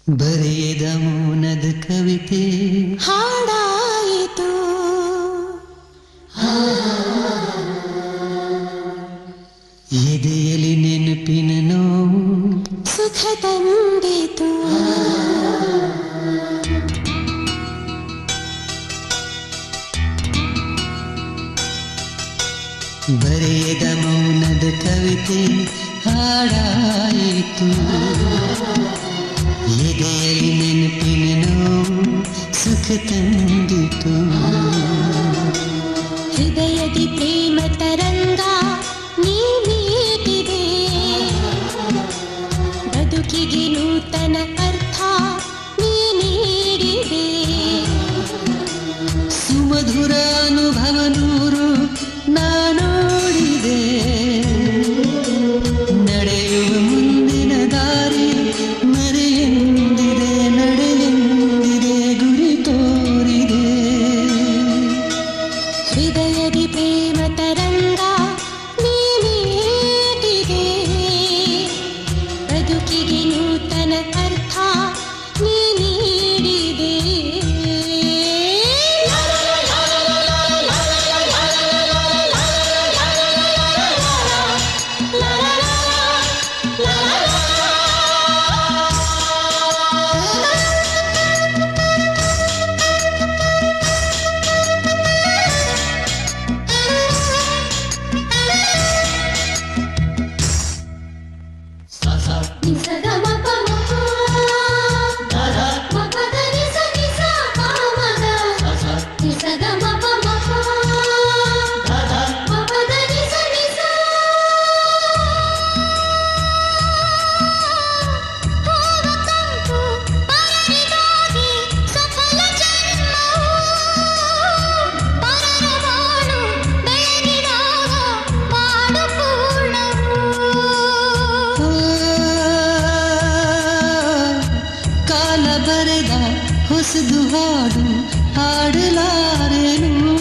ಬರೆಯದ ಮೌನದ ಕವಿತೆ ಹಾಡಾಯಿತು. ಎದೆಯಲ್ಲಿ ನೆನಪಿನ ನೋವು ಸುಖ ತಂದಿತು. ಬರೆಯದ ಮೌನದ ಕವಿತೆ ಹಾಡಾಯಿತು. ಎದೆಯಲ್ಲಿ ನೆನಪಿನ ನೋವು ಸುಖ ತಂದಿತು. ಹೃದಯದಿ ಪ್ರೇಮ ತರಂಗ ನೀ ಮೀಟಿದೆ. ಬದುಕಿಗೆ ನೂತನ ಅರ್ಥ ನೀ ನೀಡಿದೆ. ಸುಮಧುರ ಅನುಭವ ನೂರು ನಾನೋಡಿದೆ. ನಡೆಯುವ ಮುಂದಿನ ದಾರಿ ಮರೆಯೆಂದಿದೆ. ನಡೆಯೆಂದಿದೆ ಗುರಿ ತೋರಿದೆ. ಹೃದಯದಿ ಪ್ರೇಮ ತರಂಗ ನೀ ಮೀಟಿದೆ. ಬದುಕಿಗೆ ನೂತನ ಅರ್ಥ ನೀ ನೀಡಿದೆ. ಬರೆದ ಹೊಸದು ಹಾಡು ಹಾಡಲಾರೆನು.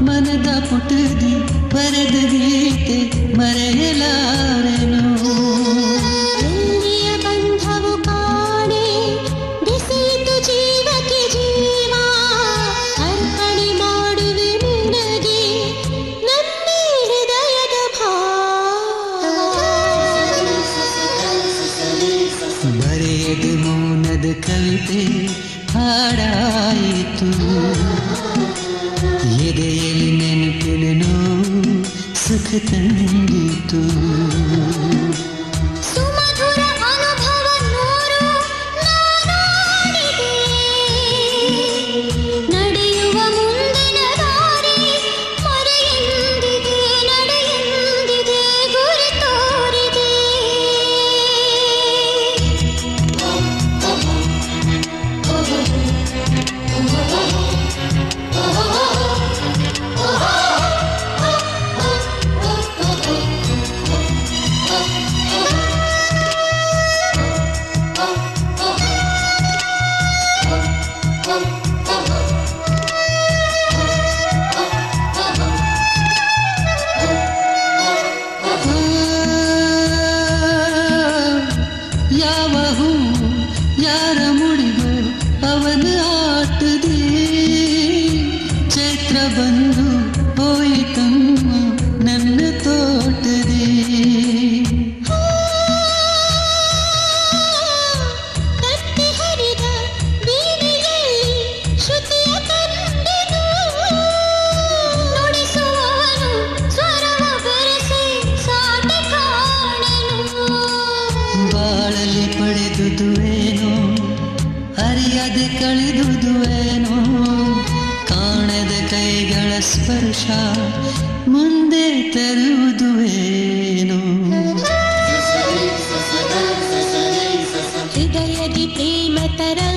ಮನದ ಪುಟದಿ ಬರೆದ ಗೀತೆ ಮರೆಯಲಾರೆನು. ಎಲ್ಲಿಯ ಬಂಧವು ಕಾಣೆ ಬಿಸಿತು ಜೀವಕ್ಕೆ ಜೀವ. ಅರ್ಪಣೆ ಮಾಡುವೆ ನಿನಗೆ ನನ್ನ ಹೃದಯದ ಭಾವ. ಬರೆಯದ ಮೌನದ ಕವಿತೆ ಹಾಡಾಯಿತು. ಎದೆಯಲ್ಲಿ ನೆನಪಿನ ನೋವು ಸುಖ ತಂದಿತು. ಸುಮಧುರ ಅನುಭವ ನೂರು ನಾನಾಡಿದೆ. ನಡೆಯುವ ಮುಂದಿನ ದಾರಿ ಮರೆಯೆಂದಿದೆ. ನಡೆಯೆಂದಿದೆ ಗುರಿ ತೋರಿದೆ. ಯಾವ ಹೂ ಯಾರ ಮುಡಿಗೋ ಅವನ ಆಟದೆ. ಚೈತ್ರ ಬಂದು ಹೋಯಿತಮ್ಮ ನನ್ನ ತೋಟದೆ. ಕತ್ತಿ ಹರಿದ ಬೀದಿಯಲ್ಲಿ ಶ್ರುತಿಯ ತಂದೆದು. ನುಡಿಸುವವನು ಸ್ವರವ ಬೆರೆಸಿ ಸಾಟಿ ಕಾಣೆನು. ಬಾಳಲಿ ಪಡೆದುದುವೇನೋ ಅರಿಯದೆ ಕಳೆದುದುವೇನೋ. ಕಾಣದ ಕೈಗಳ ಸ್ಪರ್ಶ ಮುಂದೆ ತರುವುದುವೇನೋ. ಹೃದಯದಿ ಪ್ರೇಮ ತರಂಗ